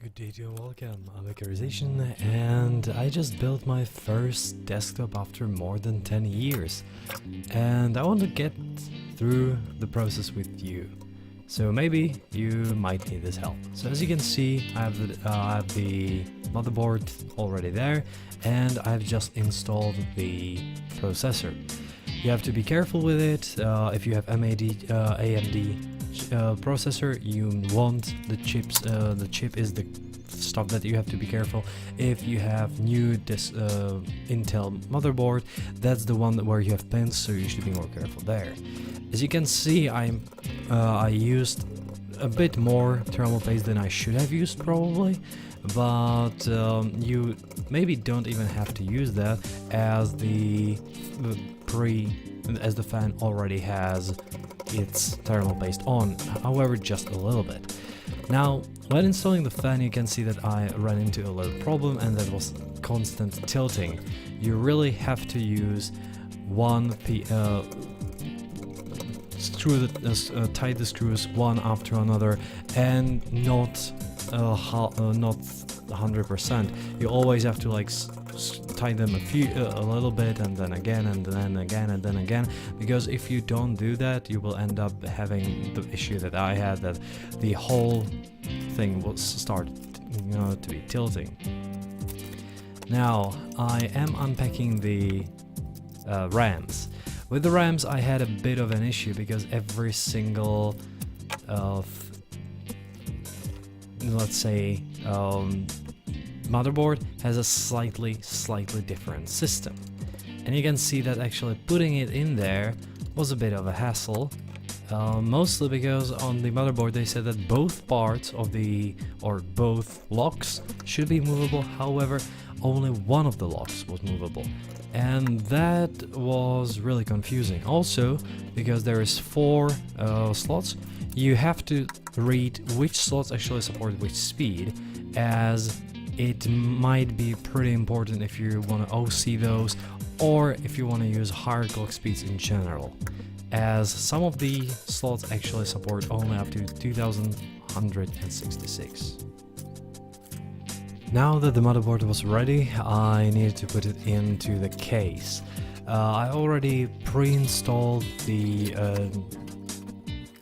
Good day to you, welcome. I'm Occassionally, and I just built my first desktop after more than 10 years. And I want to get through the process with you. So maybe you might need this help. So as you can see, I have the motherboard already there, and I've just installed the processor. You have to be careful with it. If you have AMD processor, you want the chips. The chip is the stuff that you have to be careful. If you have new Intel motherboard, that's the one where you have pins, so you should be more careful there. As you can see, I used a bit more thermal paste than I should have used probably, but you maybe don't even have to use that as the fan already has its thermal paste on, however just a little bit. Now when installing the fan, you can see that I ran into a little problem, and that was constant tilting. You really have to use tie the screws one after another, and not 100%. You always have to like tie them a little bit, and then again, and then again, and then again, because if you don't do that, you will end up having the issue that I had, that the whole thing will start to be tilting. Now I am unpacking the RAMs. With the RAMs I had a bit of an issue, because every single let's say motherboard has a slightly different system, and you can see that actually putting it in there was a bit of a hassle, mostly because on the motherboard they said that both parts of both locks should be movable. However, only one of the locks was movable, and that was really confusing. Also, because there is 4 slots, you have to read which slots actually support which speed, as it might be pretty important if you want to OC those, or if you want to use higher clock speeds in general, as some of the slots actually support only up to 2166. Now that the motherboard was ready, I needed to put it into the case. I already pre-installed the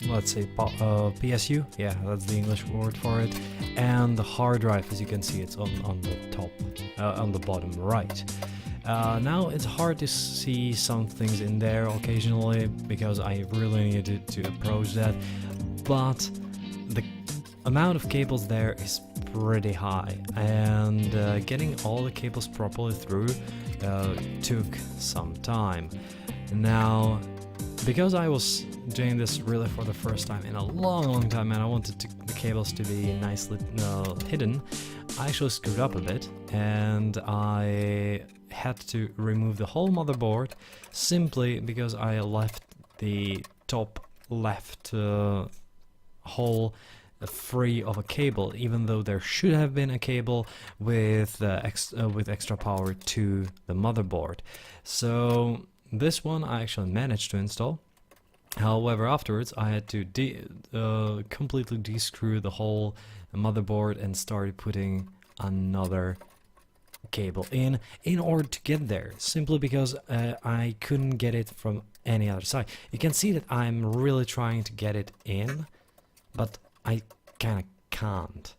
let's say PSU, yeah, that's the English word for it, and the hard drive. As you can see, it's on the top, on the bottom right. Now it's hard to see some things in there occasionally, because I really needed to approach that, but the amount of cables there is pretty high, and getting all the cables properly through took some time. Now, because I was doing this really for the first time in a long time, and I wanted the cables to be nicely hidden, I actually screwed up a bit, and I had to remove the whole motherboard, simply because I left the top left hole free of a cable, even though there should have been a cable with extra power to the motherboard. So this one I actually managed to install. However, afterwards I had to completely descrew the whole motherboard and started putting another cable in order to get there, simply because I couldn't get it from any other side. You can see that I'm really trying to get it in, but I kinda can't,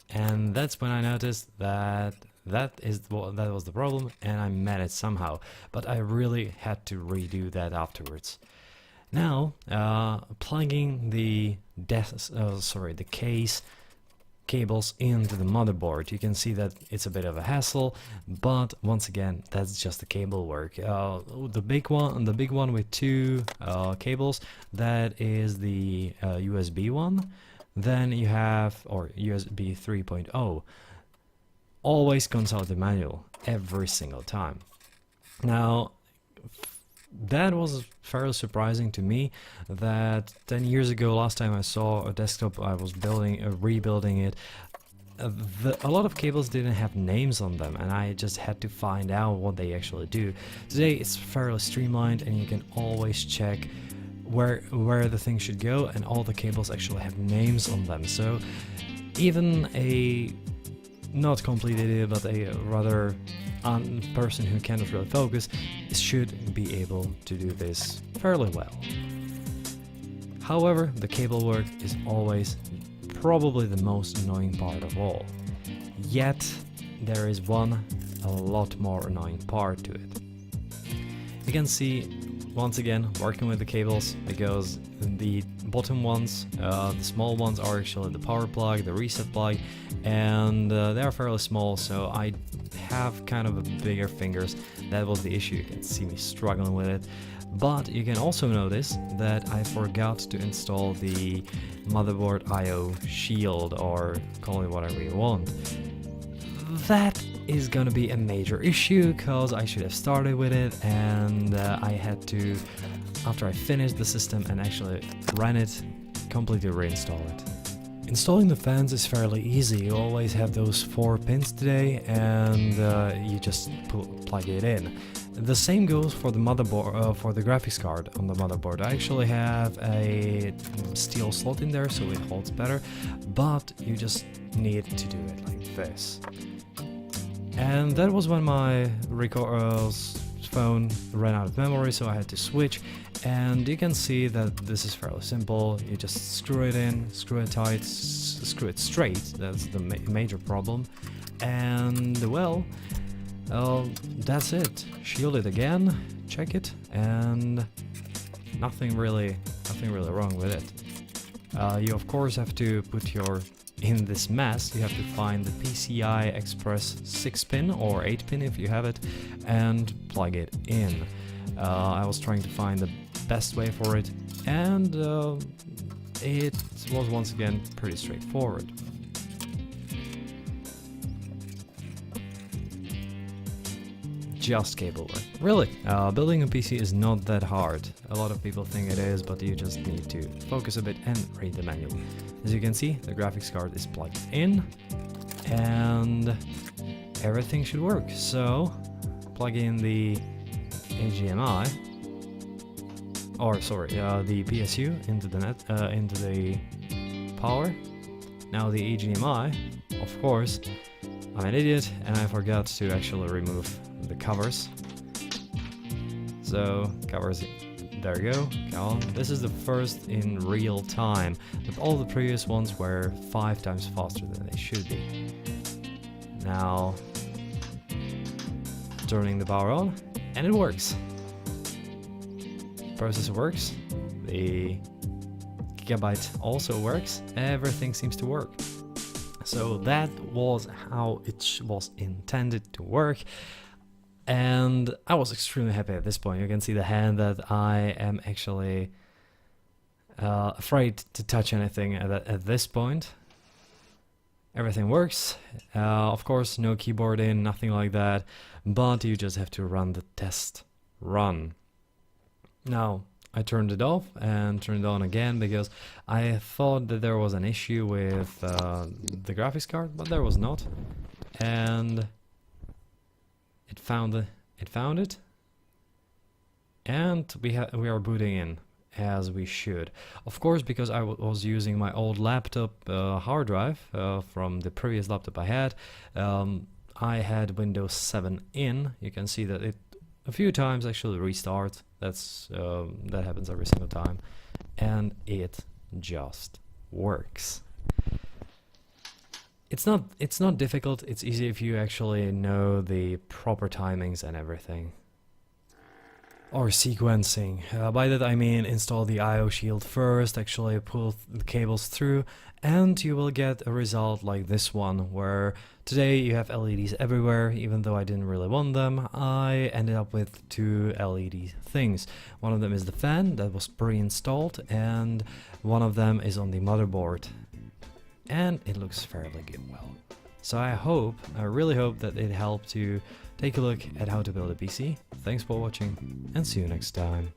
and that's when I noticed that that was the problem, and I managed somehow, but I really had to redo that afterwards. Now, plugging the case cables into the motherboard, you can see that it's a bit of a hassle, but once again, that's just the cable work. The big one with 2 cables, that is the USB one. Then you have, or USB 3.0. Always consult the manual every single time. Now, that was fairly surprising to me, that 10 years ago, last time I saw a desktop I was rebuilding it, a lot of cables didn't have names on them, and I just had to find out what they actually do. Today it's fairly streamlined, and you can always check where the thing should go, and all the cables actually have names on them. So Even a not complete idiot, but a rather person who cannot really focus should be able to do this fairly well. However, the cable work is always probably the most annoying part of all. Yet, there is one a lot more annoying part to it. You can see, once again, working with the cables, because the bottom ones, the small ones, are actually the power plug, the reset plug, and they are fairly small, so I have kind of a bigger fingers. That was the issue. You can see me struggling with it. But you can also notice that I forgot to install the motherboard I/O shield, or call it whatever you want. That is gonna be a major issue, because I should have started with it, and I had to, after I finished the system and actually ran it, completely reinstall it. Installing the fans is fairly easy. You always have those 4 pins today, and you just plug it in. The same goes for the motherboard, for the graphics card on the motherboard. I actually have a steel slot in there, so it holds better, but you just need to do it like this. And that was when my phone ran out of memory, so I had to switch. And you can see that this is fairly simple. You just screw it in, screw it tight, screw it straight. That's the major problem. And well, that's it. Shield it again, check it, and nothing really wrong with it. You of course have to put in this mess, you have to find the PCI Express 6-pin or 8-pin if you have it, and plug it in. I was trying to find the best way for it, and it was once again pretty straightforward. Just cable work. Really, building a PC is not that hard. A lot of people think it is, but you just need to focus a bit and read the manual. As you can see, the graphics card is plugged in, and everything should work. So, plug in the HDMI, or sorry, the PSU into the power. Now the HDMI, of course, I'm an idiot and I forgot to actually remove the covers. So covers, there you go. This is the first in real time, but all the previous ones were 5 times faster than they should be. Now turning the power on, and it works. Processor works, the gigabyte also works, everything seems to work. So that was how it was intended to work. And I was extremely happy at this point. You can see the hand that I am actually afraid to touch anything at this point. Everything works. Of course, no keyboard in, nothing like that, but you just have to run the test run. Now, I turned it off and turned it on again because I thought that there was an issue with the graphics card, but there was not. And it found it, and we are booting in as we should. Of course, because I was using my old laptop hard drive from the previous laptop I had. I had Windows 7 in. You can see that it a few times actually restart. That happens every single time, and it just works. It's not difficult. It's easy if you actually know the proper timings and everything. Or sequencing. By that I mean install the I/O shield first, actually pull the cables through, and you will get a result like this one, where today you have LEDs everywhere. Even though I didn't really want them, I ended up with 2 LED things. One of them is the fan that was pre-installed, and one of them is on the motherboard. And it looks fairly good well. So I really hope that it helped you take a look at how to build a PC. Thanks for watching, and see you next time.